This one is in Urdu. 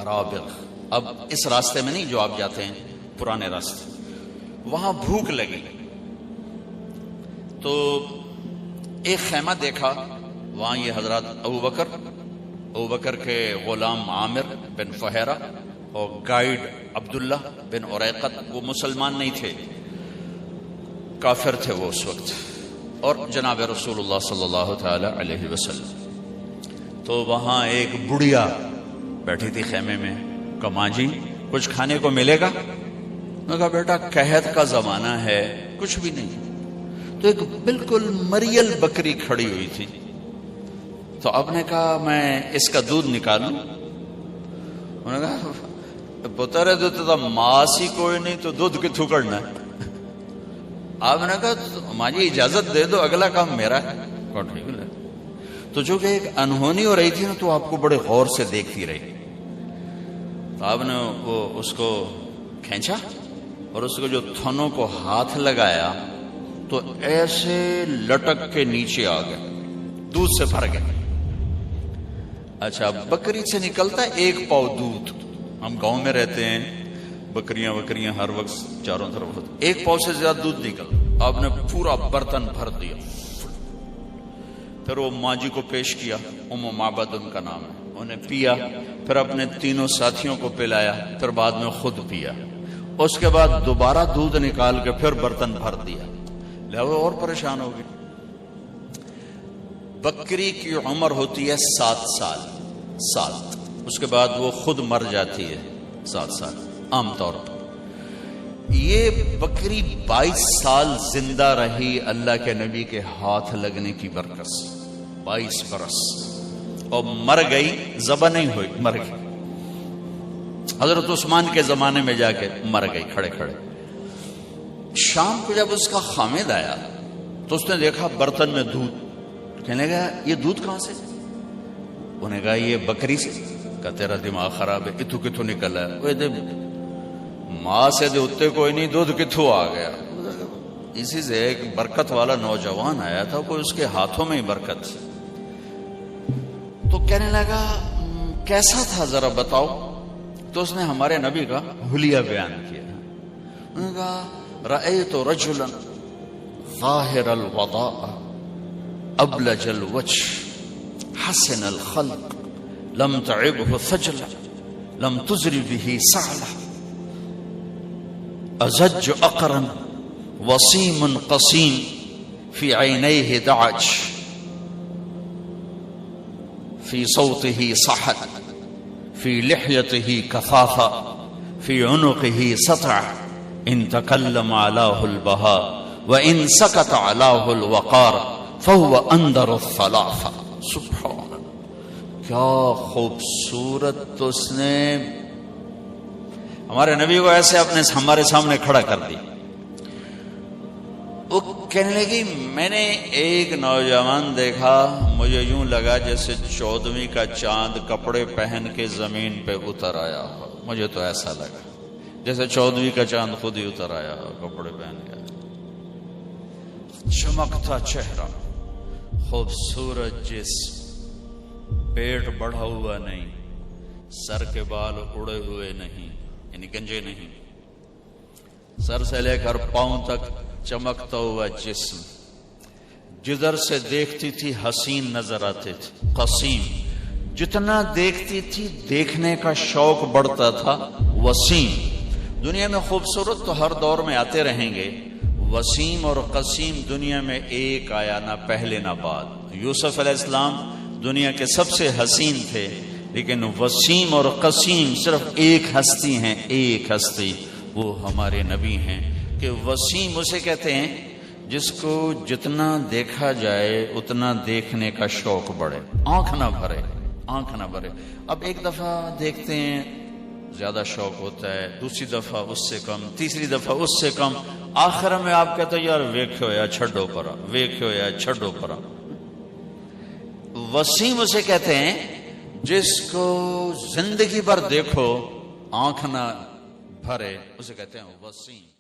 رابغ، اب اس راستے میں نہیں جو آپ جاتے ہیں، پرانے راستے، وہاں بھوک لگی تو ایک خیمہ دیکھا، وہاں یہ حضرات ابو بکر کے غلام عامر بن فہیرہ اور گائیڈ عبداللہ بن عریقت، وہ مسلمان نہیں تھے، کافر تھے وہ اس وقت، اور جناب رسول اللہ صلی اللہ تعالی علیہ وسلم. تو وہاں ایک بڑھیا بیٹھی تھی خیمے میں. کہا ماں جی کچھ کھانے کو ملے گا؟ میں کہا بیٹا قحط کا زمانہ ہے، کچھ بھی نہیں. تو ایک بالکل مریل بکری کھڑی ہوئی تھی. تو آپ نے کہا میں اس کا دودھ نکالوں؟ انہوں نے کہا پتر دودھ تو ماس ہی کوئی نہیں تو دودھ کتوں کرنا ہے. آپ نے کہا ماں جی اجازت دے دو، اگلا کام میرا ہے. تو جو کہ ایک انہونی ہو رہی تھی نا، تو آپ کو بڑے غور سے دیکھتی رہی. تو آپ نے وہ اس کو کھینچا اور اس کو جو تھنوں کو ہاتھ لگایا تو ایسے لٹک کے نیچے آ گئے، دودھ سے بھر گئے. اچھا بکری سے نکلتا ہے 1 پاؤ دودھ. ہم گاؤں میں رہتے ہیں، بکریاں ہر وقت چاروں طرف ہوتی، 1 پاؤ سے زیادہ دودھ نکل. آپ نے پورا برتن بھر دیا. پھر وہ ماں جی کو پیش کیا، ام معبد ان کا نام ہے. انہیں پیا، پھر اپنے 3 ساتھیوں کو پلایا، پھر بعد میں خود پیا. اس کے بعد دوبارہ دودھ نکال کے پھر برتن بھر دیا. لہذا اور پریشان ہو گئی. بکری کی عمر ہوتی ہے 7 سال. اس کے بعد وہ خود مر جاتی ہے 7 سال عام طور پر. یہ بکری 22 سال زندہ رہی اللہ کے نبی کے ہاتھ لگنے کی برکت سے. 22 برس. اور مر گئی، ذبح نہیں ہوئی، مر گئی. حضرت عثمان کے زمانے میں جا کے مر گئی کھڑے کھڑے. شام کو جب اس کا خامد آیا تو اس نے دیکھا برتن میں دودھ. کہنے لگا یہ دودھ کہاں سے؟ انہوں نے کہا یہ بکری سے. کہا تیرا دماغ خراب ہے، اتو کتوں نکلا ہے؟ وہ ماں سے دے اتے کوئی نہیں، دودھ کتوں آ گیا؟ اسی سے ایک برکت والا نوجوان آیا تھا، کوئی اس کے ہاتھوں میں ہی برکت تھی. تو کہنے لگا کیسا تھا ذرا بتاؤ. تو اس نے ہمارے نبی کا حلیہ بیان کیا. انہوں نے کہا رأیت رجلا ظاہر الوضاء ابلج الوجه حسن الخلق لم تعبه ثجلة لم تزر به سعلة أزج أقرا وصيم قصيم في عينيه دعج في صوته صحت في لحيته كثافة في عنقه سطع إن تكلم علاه البهاء وإن سكت علاه الوقار فهو أندر الثلاثة. سبحان اللہ، کیا خوبصورت اس نے ہمارے نبی کو ایسے ہمارے سامنے کھڑا کر دیا. وہ کہنے لگی میں نے ایک نوجوان دیکھا، مجھے یوں لگا جیسے 14ویں کا چاند کپڑے پہن کے زمین پہ اتر آیا ہو. مجھے تو ایسا لگا جیسے 14ویں کا چاند خود ہی اتر آیا ہو کپڑے پہن کے. چمکتا چہرہ، خوبصورت جسم، پیٹ بڑھا ہوا نہیں، سر کے بال اڑے ہوئے نہیں، یعنی گنجے نہیں، سر سے لے کر پاؤں تک چمکتا ہوا جسم. جدھر سے دیکھتی تھی حسین نظر آتے تھے. قسیم، جتنا دیکھتی تھی دیکھنے کا شوق بڑھتا تھا. وسیم، دنیا میں خوبصورت تو ہر دور میں آتے رہیں گے، وسیم اور قسیم دنیا میں ایک آیا، نہ پہلے نہ بعد. یوسف علیہ السلام دنیا کے سب سے حسین تھے، لیکن وسیم اور قسیم صرف ایک ہستی ہیں، ایک ہستی، وہ ہمارے نبی ہیں. کہ وسیم اسے کہتے ہیں جس کو جتنا دیکھا جائے اتنا دیکھنے کا شوق بڑھے، آنکھ نہ بھرے. اب ایک دفعہ دیکھتے ہیں زیادہ شوق ہوتا ہے، دوسری دفعہ اس سے کم، تیسری دفعہ اس سے کم، آخر میں آپ کہتے ہیں یار ویکھو یا چھڈو پرا. وسیم اسے کہتے ہیں جس کو زندگی بھر دیکھو آنکھ نہ بھرے، اسے کہتے ہیں وسیم.